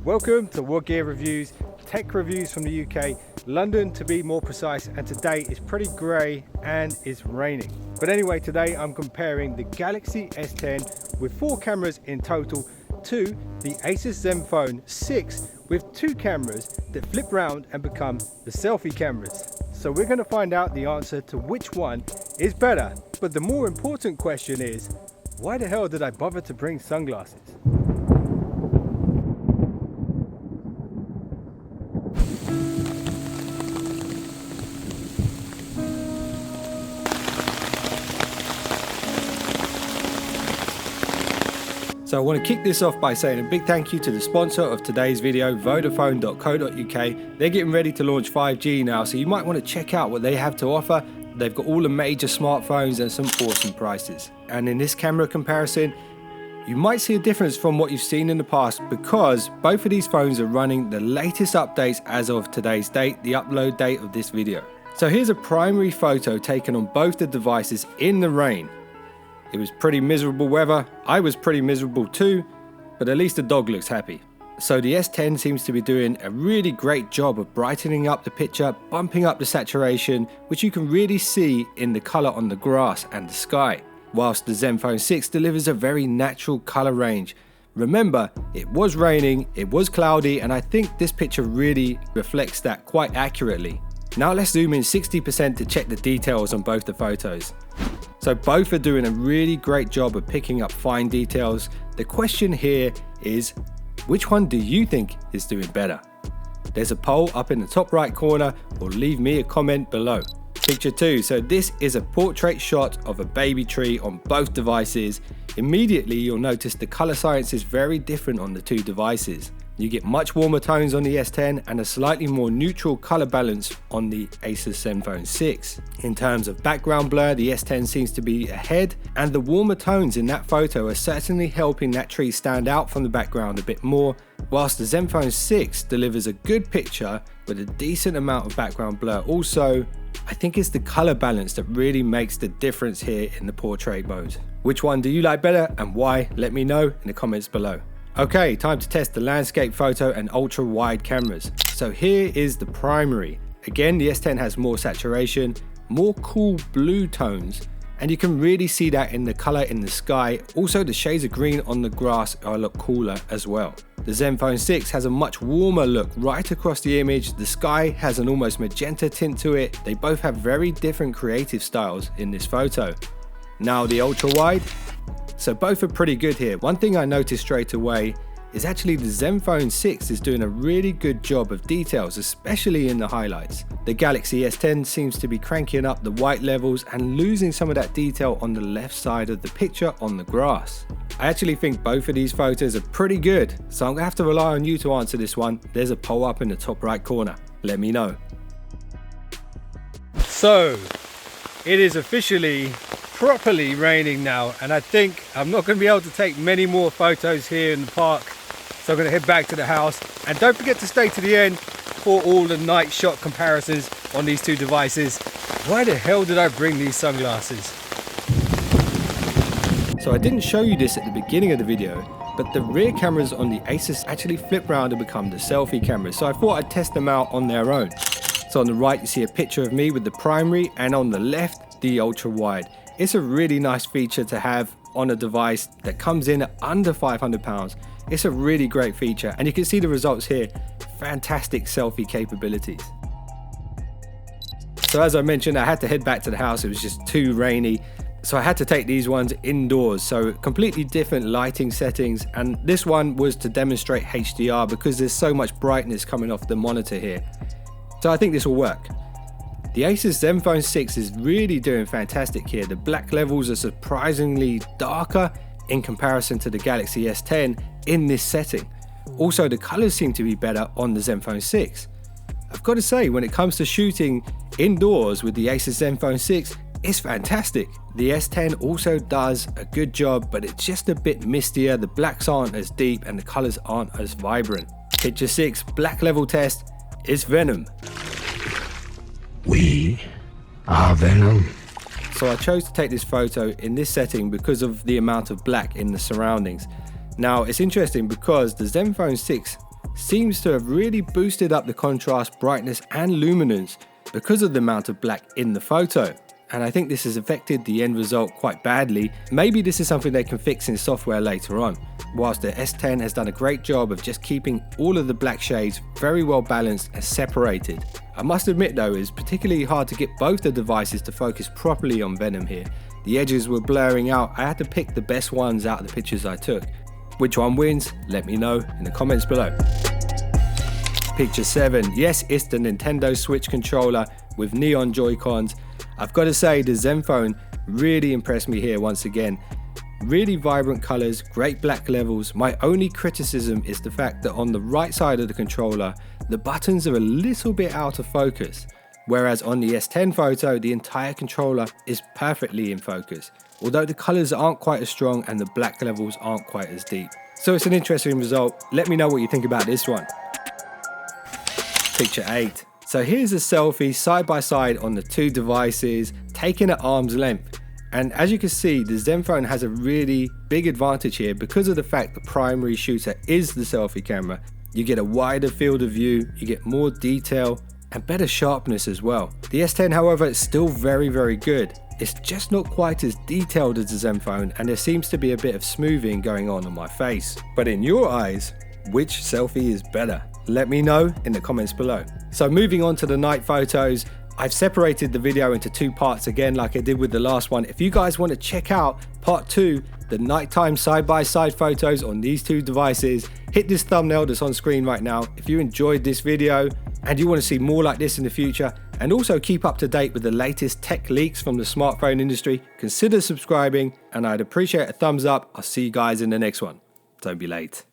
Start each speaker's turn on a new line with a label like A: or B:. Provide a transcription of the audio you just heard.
A: Welcome to WhatGear Reviews, tech reviews from the UK, London to be more precise, and today is pretty grey and it's raining. But anyway, today I'm comparing the Galaxy S10 with 4 cameras in total to the Asus Zenfone 6 with 2 cameras that flip round and become the selfie cameras. So we're going to find out the answer to which one is better. But the more important question is, why the hell did I bother to bring sunglasses? So I want to kick this off by saying a big thank you to the sponsor of today's video, Vodafone.co.uk. They're getting ready to launch 5G now, so you might want to check out what they have to offer. They've got all the major smartphones and some awesome prices. And in this camera comparison, you might see a difference from what you've seen in the past because both of these phones are running the latest updates as of today's date, the upload date of this video. So here's a primary photo taken on both the devices in the rain. It was pretty miserable weather. I was pretty miserable too, but at least the dog looks happy. So the S10 seems to be doing a really great job of brightening up the picture, bumping up the saturation, which you can really see in the color on the grass and the sky, whilst the Zenfone 6 delivers a very natural color range. Remember, it was raining, it was cloudy, and I think this picture really reflects that quite accurately. Now let's zoom in 60% to check the details on both the photos. So both are doing a really great job of picking up fine details. The question here is, which one do you think is doing better? There's a poll up in the top right corner, or leave me a comment below. Picture 2, so this is a portrait shot of a baby tree on both devices. Immediately you'll notice the color science is very different on the two devices. You get much warmer tones on the S10 and a slightly more neutral color balance on the Asus Zenfone 6. In terms of background blur, the S10 seems to be ahead, and the warmer tones in that photo are certainly helping that tree stand out from the background a bit more, whilst the Zenfone 6 delivers a good picture with a decent amount of background blur. Also, I think it's the color balance that really makes the difference here in the portrait mode. Which one do you like better and why? Let me know in the comments below. Okay, time to test the landscape photo and ultra wide cameras. So here is the primary. Again, the S10 has more saturation, more cool blue tones, and you can really see that in the color in the sky. Also, the shades of green on the grass are a lot cooler as well. The Zenfone 6 has a much warmer look right across the image. The sky has an almost magenta tint to it. They both have very different creative styles in this photo. Now the ultra wide. So both are pretty good here. One thing I noticed straight away is actually the Zenfone 6 is doing a really good job of details, especially in the highlights. The Galaxy S10 seems to be cranking up the white levels and losing some of that detail on the left side of the picture on the grass. I actually think both of these photos are pretty good, so I'm gonna have to rely on you to answer this one. There's a poll up in the top right corner. Let me know. So, it is officially properly raining now, and I think I'm not going to be able to take many more photos here in the park, so I'm going to head back to the house. And don't forget to stay to the end for all the night shot comparisons on these two devices. Why the hell did I bring these sunglasses? So I didn't show you this at the beginning of the video, but the rear cameras on the Asus actually flip round and become the selfie cameras, so I thought I'd test them out on their own. So on the right you see a picture of me with the primary, and on the left the ultra wide. It's a really nice feature to have on a device that comes in at under £500. It's a really great feature, and you can see the results here. Fantastic selfie capabilities. So as I mentioned, I had to head back to the house. It was just too rainy, so I had to take these ones indoors. So completely different lighting settings, and this one was to demonstrate HDR because there's so much brightness coming off the monitor here. So I think this will work. The Asus Zenfone 6 is really doing fantastic here. The black levels are surprisingly darker in comparison to the Galaxy S10 in this setting. Also, the colors seem to be better on the Zenfone 6. I've got to say, when it comes to shooting indoors with the Asus Zenfone 6, it's fantastic. The S10 also does a good job, but it's just a bit mistier. The blacks aren't as deep and the colors aren't as vibrant. Picture 6, black level test, is Venom.
B: We are Venom.
A: So I chose to take this photo in this setting because of the amount of black in the surroundings. Now it's interesting because the Zenfone 6 seems to have really boosted up the contrast, brightness and luminance because of the amount of black in the photo. And I think this has affected the end result quite badly. Maybe this is something they can fix in software later on. Whilst the S10 has done a great job of just keeping all of the black shades very well balanced and separated. I must admit though, it's particularly hard to get both the devices to focus properly on Venom here. The edges were blurring out. I had to pick the best ones out of the pictures I took. Which one wins? Let me know in the comments below. Picture 7. Yes, it's the Nintendo Switch controller with neon Joy-Cons. I've got to say the Zenfone really impressed me here once again. Really vibrant colors, great black levels. My only criticism is the fact that on the right side of the controller, the buttons are a little bit out of focus. Whereas on the S10 photo, the entire controller is perfectly in focus. Although the colors aren't quite as strong and the black levels aren't quite as deep. So it's an interesting result. Let me know what you think about this one. Picture 8. So here's a selfie side by side on the two devices, taken at arm's length. And as you can see, the Zenfone has a really big advantage here because of the fact the primary shooter is the selfie camera. You get a wider field of view, you get more detail and better sharpness as well. The S10 however is still very good. It's just not quite as detailed as the Zenfone and there seems to be a bit of smoothing going on my face. But in your eyes, which selfie is better? Let me know in the comments below. So moving on to the night photos, I've separated the video into two parts again like I did with the last one. If you guys want to check out part 2, the nighttime side-by-side photos on these two devices, hit this thumbnail that's on screen right now if you enjoyed this video and you want to see more like this in the future, and also keep up to date with the latest tech leaks from the smartphone industry. Consider subscribing and I'd appreciate a thumbs up. I'll see you guys in the next one. Don't be late.